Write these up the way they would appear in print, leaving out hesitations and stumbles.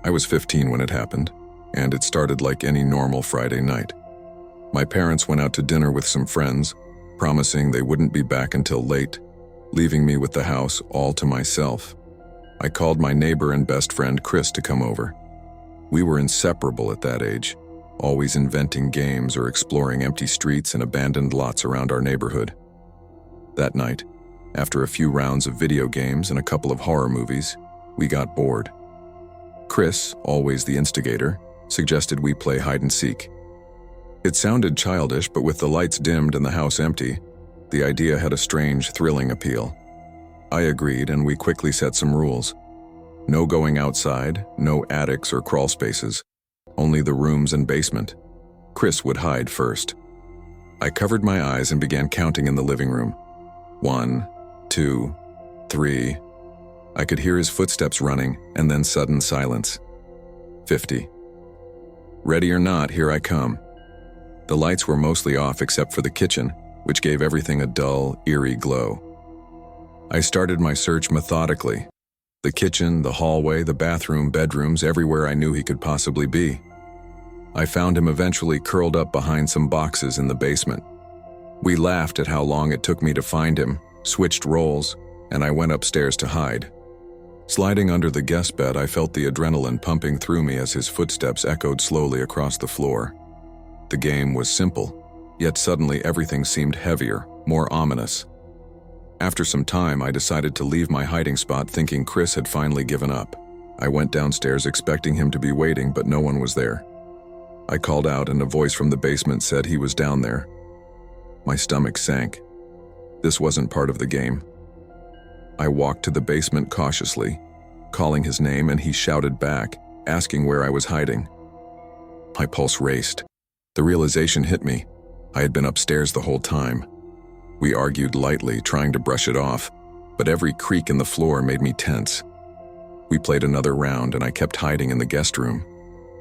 I was 15 when it happened, and it started like any normal Friday night. My parents went out to dinner with some friends, promising they wouldn't be back until late, leaving me with the house all to myself. I called my neighbor and best friend Chris to come over. We were inseparable at that age, always inventing games or exploring empty streets and abandoned lots around our neighborhood. That night, after a few rounds of video games and a couple of horror movies, we got bored. Chris, always the instigator, suggested we play hide and seek. It sounded childish, but with the lights dimmed and the house empty, the idea had a strange, thrilling appeal. I agreed, and we quickly set some rules. No going outside, no attics or crawl spaces, only the rooms and basement. Chris would hide first. I covered my eyes and began counting in the living room. 1, 2, 3. I could hear his footsteps running, and then sudden silence. 50. Ready or not, here I come. The lights were mostly off except for the kitchen, which gave everything a dull, eerie glow. I started my search methodically. The kitchen, the hallway, the bathroom, bedrooms, everywhere I knew he could possibly be. I found him eventually curled up behind some boxes in the basement. We laughed at how long it took me to find him, switched roles, and I went upstairs to hide. Sliding under the guest bed, I felt the adrenaline pumping through me as his footsteps echoed slowly across the floor. The game was simple, yet suddenly everything seemed heavier, more ominous. After some time, I decided to leave my hiding spot, thinking Chris had finally given up. I went downstairs expecting him to be waiting, but no one was there. I called out, and a voice from the basement said he was down there. My stomach sank. This wasn't part of the game. I walked to the basement cautiously, calling his name, and he shouted back, asking where I was hiding. My pulse raced. The realization hit me. I had been upstairs the whole time. We argued lightly, trying to brush it off, but every creak in the floor made me tense. We played another round, and I kept hiding in the guest room.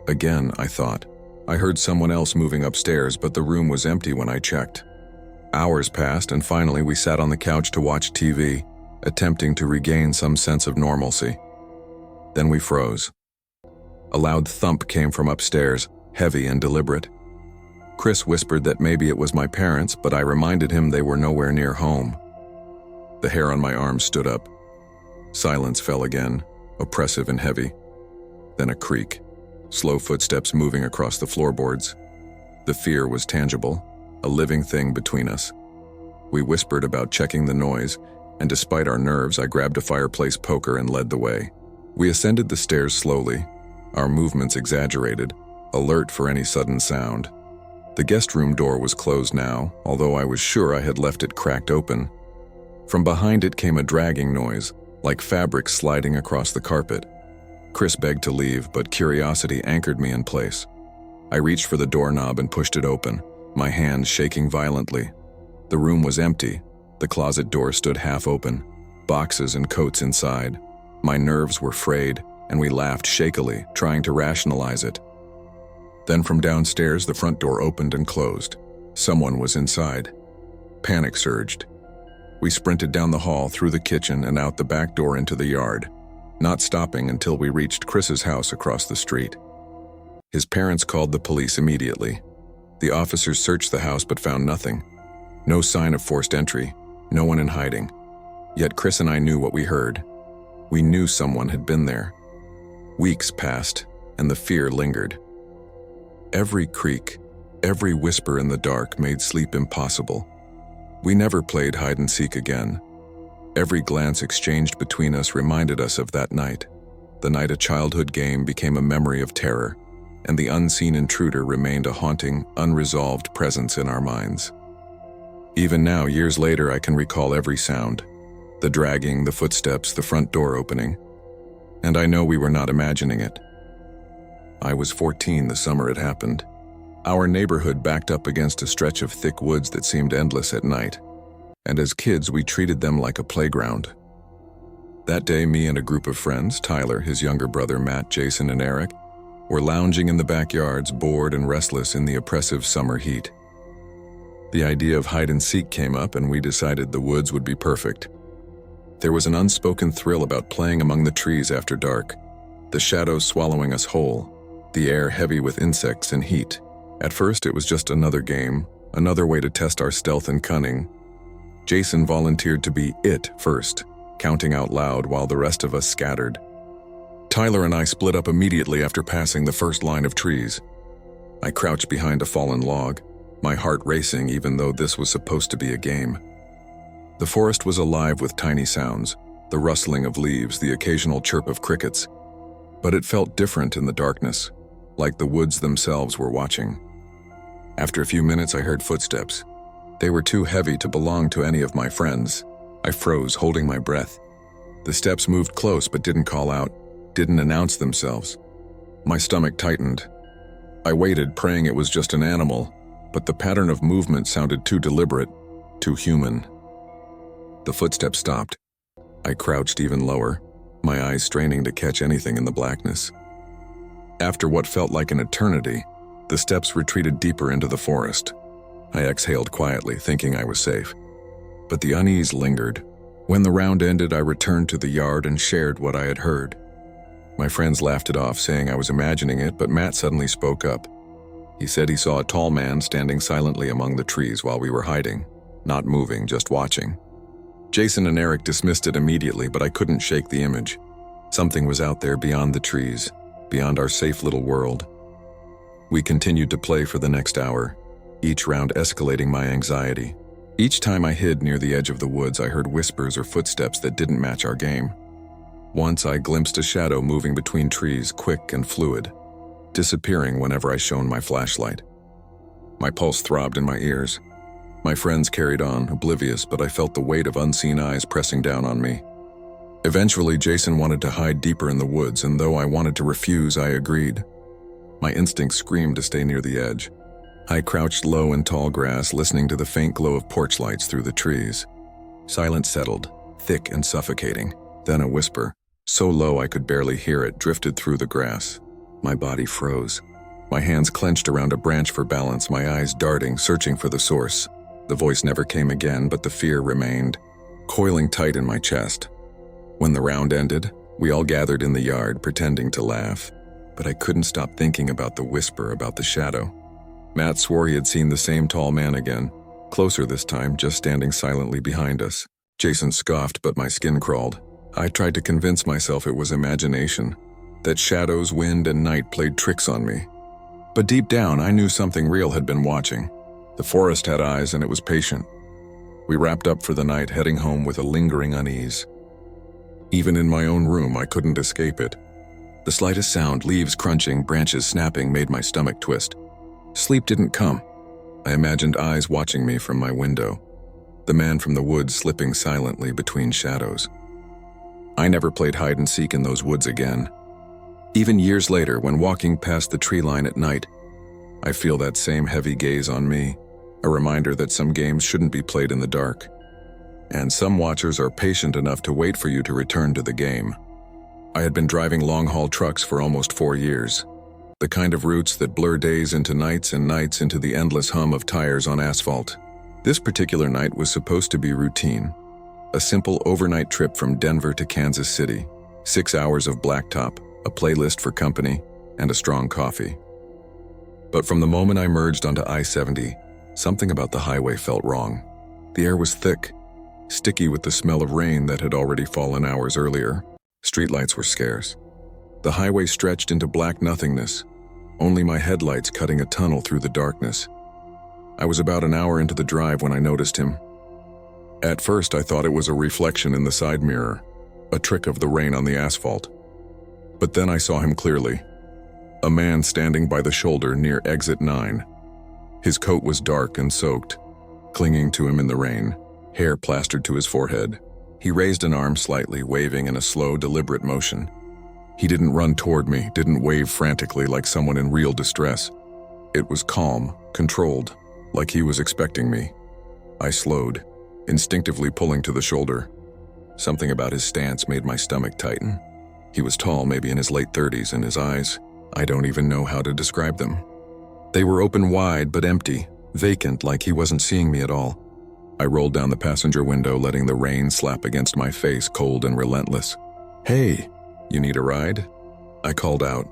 Again, I thought. I heard someone else moving upstairs, but the room was empty when I checked. Hours passed, and finally we sat on the couch to watch TV, attempting to regain some sense of normalcy. Then we froze. A loud thump came from upstairs, heavy and deliberate. Chris whispered that maybe it was my parents, but I reminded him they were nowhere near home. The hair on my arm stood up. Silence fell again, oppressive and heavy. Then a creak, slow footsteps moving across the floorboards. The fear was tangible, a living thing between us. We whispered about checking the noise, and despite our nerves, I grabbed a fireplace poker and led the way. We ascended the stairs slowly, our movements exaggerated, alert for any sudden sound. The guest room door was closed now, although I was sure I had left it cracked open. From behind it came a dragging noise, like fabric sliding across the carpet. Chris begged to leave, but curiosity anchored me in place. I reached for the doorknob and pushed it open, my hands shaking violently. The room was empty. The closet door stood half open, boxes and coats inside. My nerves were frayed, and we laughed shakily, trying to rationalize it. Then from downstairs, the front door opened and closed. Someone was inside. Panic surged. We sprinted down the hall, through the kitchen, and out the back door into the yard, not stopping until we reached Chris's house across the street. His parents called the police immediately. The officers searched the house but found nothing. No sign of forced entry, no one in hiding. Yet Chris and I knew what we heard. We knew someone had been there. Weeks passed, and the fear lingered. Every creak, every whisper in the dark made sleep impossible. We never played hide and seek again. Every glance exchanged between us reminded us of that night. The night a childhood game became a memory of terror, and the unseen intruder remained a haunting, unresolved presence in our minds. Even now, years later, I can recall every sound. The dragging, the footsteps, the front door opening. And I know we were not imagining it. I was 14 the summer it happened. Our neighborhood backed up against a stretch of thick woods that seemed endless at night. And as kids, we treated them like a playground. That day, me and a group of friends, Tyler, his younger brother Matt, Jason, and Eric, were lounging in the backyards, bored and restless in the oppressive summer heat. The idea of hide and seek came up, and we decided the woods would be perfect. There was an unspoken thrill about playing among the trees after dark. the shadows swallowing us whole, the air heavy with insects and heat. At first, it was just another game, another way to test our stealth and cunning. Jason volunteered to be it first, counting out loud while the rest of us scattered. Tyler and I split up immediately after passing the first line of trees. I crouched behind a fallen log, my heart racing even though this was supposed to be a game. The forest was alive with tiny sounds, the rustling of leaves, the occasional chirp of crickets. But it felt different in the darkness, like the woods themselves were watching. After a few minutes, I heard footsteps. They were too heavy to belong to any of my friends. I froze, holding my breath. The steps moved close but didn't call out, didn't announce themselves. My stomach tightened. I waited, praying it was just an animal, but the pattern of movement sounded too deliberate, too human. The footsteps stopped. I crouched even lower, my eyes straining to catch anything in the blackness. After what felt like an eternity, the steps retreated deeper into the forest. I exhaled quietly, thinking I was safe. But the unease lingered. When the round ended, I returned to the yard and shared what I had heard. My friends laughed it off, saying I was imagining it, but Matt suddenly spoke up. He said he saw a tall man standing silently among the trees while we were hiding, not moving, just watching. Jason and Eric dismissed it immediately, but I couldn't shake the image. Something was out there beyond the trees, beyond our safe little world. We continued to play for the next hour, each round escalating my anxiety. Each time I hid near the edge of the woods, I heard whispers or footsteps that didn't match our game. Once I glimpsed a shadow moving between trees, quick and fluid, disappearing whenever I shone my flashlight. My pulse throbbed in my ears. My friends carried on, oblivious, but I felt the weight of unseen eyes pressing down on me. Eventually, Jason wanted to hide deeper in the woods, and though I wanted to refuse, I agreed. My instincts screamed to stay near the edge. I crouched low in tall grass, listening to the faint glow of porch lights through the trees. Silence settled, thick and suffocating. Then a whisper, so low I could barely hear it, drifted through the grass. My body froze. My hands clenched around a branch for balance, my eyes darting, searching for the source. The voice never came again, but the fear remained, coiling tight in my chest. When the round ended, we all gathered in the yard, pretending to laugh. But I couldn't stop thinking about the whisper, about the shadow. Matt swore he had seen the same tall man again, closer this time, just standing silently behind us. Jason scoffed, but my skin crawled. I tried to convince myself it was imagination, that shadows, wind, and night played tricks on me. But deep down, I knew something real had been watching. The forest had eyes, and it was patient. We wrapped up for the night, heading home with a lingering unease. Even in my own room, I couldn't escape it. The slightest sound, leaves crunching, branches snapping, made my stomach twist. Sleep didn't come. I imagined eyes watching me from my window, the man from the woods slipping silently between shadows. I never played hide and seek in those woods again. Even years later, when walking past the tree line at night, I feel that same heavy gaze on me, a reminder that some games shouldn't be played in the dark. And some watchers are patient enough to wait for you to return to the game. I had been driving long-haul trucks for almost 4 years, the kind of routes that blur days into nights and nights into the endless hum of tires on asphalt. This particular night was supposed to be routine, a simple overnight trip from Denver to Kansas City, 6 hours of blacktop, a playlist for company, and a strong coffee. But from the moment I merged onto I-70, something about the highway felt wrong. The air was thick, sticky with the smell of rain that had already fallen hours earlier. Streetlights were scarce. The highway stretched into black nothingness, only my headlights cutting a tunnel through the darkness. I was about an hour into the drive when I noticed him. At first, I thought it was a reflection in the side mirror, a trick of the rain on the asphalt. But then I saw him clearly. A man standing by the shoulder near exit 9. His coat was dark and soaked, clinging to him in the rain, hair plastered to his forehead. He raised an arm slightly, waving in a slow, deliberate motion. He didn't run toward me, didn't wave frantically like someone in real distress. It was calm, controlled, like he was expecting me. I slowed, instinctively pulling to the shoulder. Something about his stance made my stomach tighten. He was tall, maybe in his late 30s, and his eyes, I don't even know how to describe them. They were open wide but empty, vacant, like he wasn't seeing me at all. I rolled down the passenger window, letting the rain slap against my face, cold and relentless. "Hey, you need a ride?" I called out.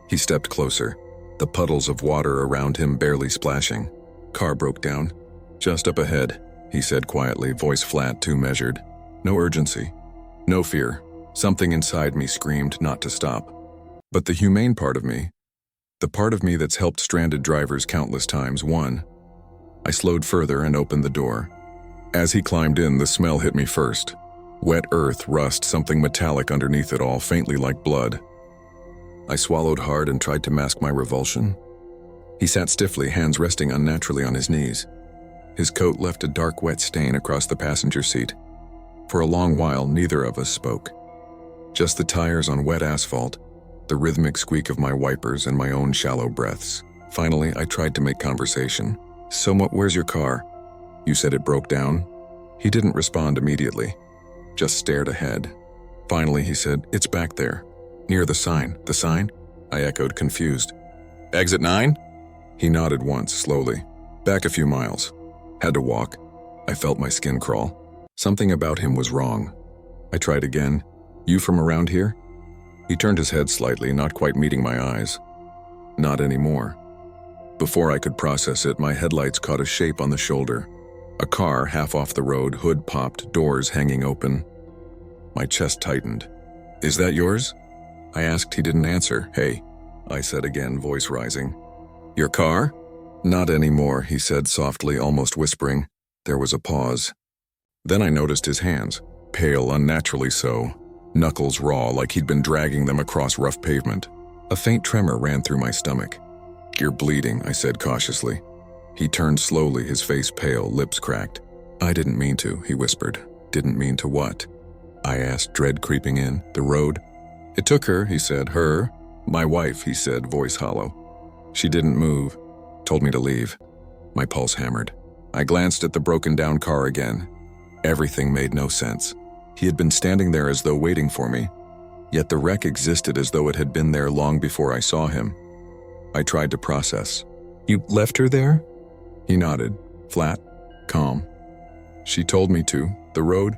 He stepped closer, the puddles of water around him barely splashing. Car broke down. Just up ahead, he said quietly, voice flat, too measured. No urgency. No fear. Something inside me screamed not to stop. But the humane part of me, the part of me that's helped stranded drivers countless times, won. I slowed further and opened the door. As he climbed in, the smell hit me first. Wet earth, rust, something metallic underneath it all, faintly like blood. I swallowed hard and tried to mask my revulsion. He sat stiffly, hands resting unnaturally on his knees. His coat left a dark, wet stain across the passenger seat. For a long while, neither of us spoke. Just the tires on wet asphalt, the rhythmic squeak of my wipers and my own shallow breaths. Finally, I tried to make conversation. "So, where's your car? You said it broke down?" He didn't respond immediately, just stared ahead. Finally, he said, "It's back there, near the sign." "The sign?" I echoed, confused. "Exit 9? He nodded once, slowly. "Back a few miles." Had to walk. I felt my skin crawl. Something about him was wrong. I tried again. "You from around here?" He turned his head slightly, not quite meeting my eyes. Not anymore. Before I could process it, my headlights caught a shape on the shoulder. A car, half off the road, hood popped, doors hanging open. My chest tightened. "Is that yours?" I asked. He didn't answer. "Hey," I said again, voice rising. "Your car?" "Not anymore," he said softly, almost whispering. There was a pause. Then I noticed his hands, pale, unnaturally so, knuckles raw like he'd been dragging them across rough pavement. A faint tremor ran through my stomach. "You're bleeding," I said cautiously. He turned slowly, his face pale, lips cracked. "I didn't mean to," he whispered. "Didn't mean to what?" I asked, dread creeping in. "The road?" "It took her," he said. "Her?" "My wife," he said, voice hollow. "She didn't move. Told me to leave." My pulse hammered. I glanced at the broken-down car again. Everything made no sense. He had been standing there as though waiting for me, yet the wreck existed as though it had been there long before I saw him. I tried to process. "You left her there?" He nodded, flat, calm. "She told me to. The road?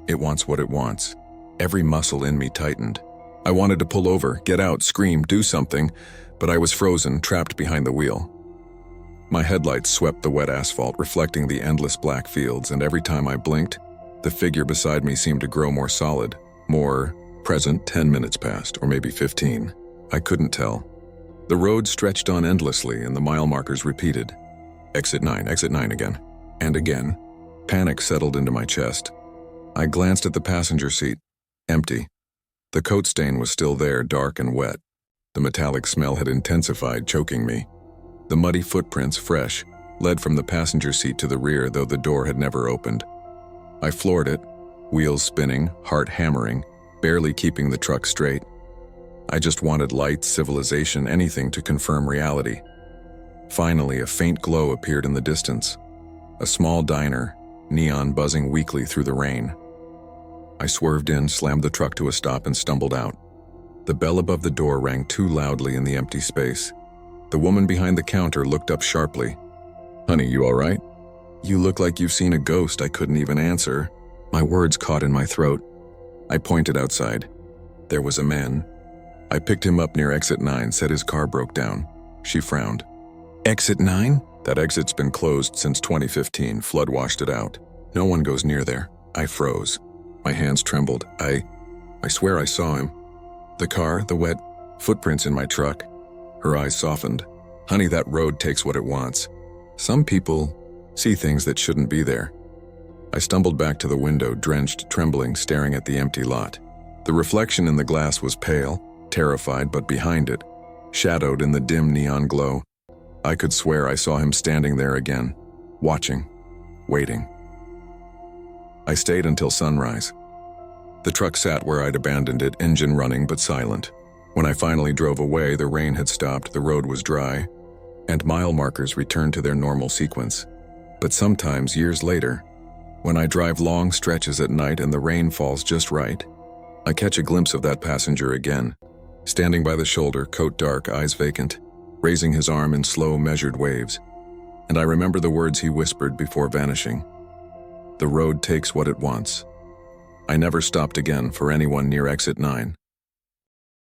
It wants what it wants." Every muscle in me tightened. I wanted to pull over, get out, scream, do something, but I was frozen, trapped behind the wheel. My headlights swept the wet asphalt, reflecting the endless black fields, and every time I blinked, the figure beside me seemed to grow more solid, more present. 10 minutes passed, or maybe 15. I couldn't tell. The road stretched on endlessly, and the mile markers repeated. Exit 9 again. And again. Panic settled into my chest. I glanced at the passenger seat. Empty. The coat stain was still there, dark and wet. The metallic smell had intensified, choking me. The muddy footprints, fresh, led from the passenger seat to the rear, though the door had never opened. I floored it, wheels spinning, heart hammering, barely keeping the truck straight. I just wanted light, civilization, anything to confirm reality. Finally, a faint glow appeared in the distance. A small diner, neon buzzing weakly through the rain. I swerved in, slammed the truck to a stop, and stumbled out. The bell above the door rang too loudly in the empty space. The woman behind the counter looked up sharply. "Honey, you all right?" "You look like you've seen a ghost." I couldn't even answer. My words caught in my throat. I pointed outside. There was a man. I picked him up near exit 9, said his car broke down. She frowned. "Exit 9? That exit's been closed since 2015. Flood washed it out. No one goes near there." I froze. My hands trembled. I swear I saw him. The car, the wet footprints in my truck. Her eyes softened. "Honey, that road takes what it wants. Some people see things that shouldn't be there." I stumbled back to the window, drenched, trembling, staring at the empty lot. The reflection in the glass was pale, terrified, but behind it, shadowed in the dim neon glow, I could swear I saw him standing there again, watching, waiting. I stayed until sunrise. The truck sat where I'd abandoned it, engine running but silent. When I finally drove away, the rain had stopped, the road was dry, and mile markers returned to their normal sequence. But sometimes, years later, when I drive long stretches at night and the rain falls just right, I catch a glimpse of that passenger again, standing by the shoulder, coat dark, eyes vacant, raising his arm in slow, measured waves. And I remember the words he whispered before vanishing. "The road takes what it wants." I never stopped again for anyone near exit 9.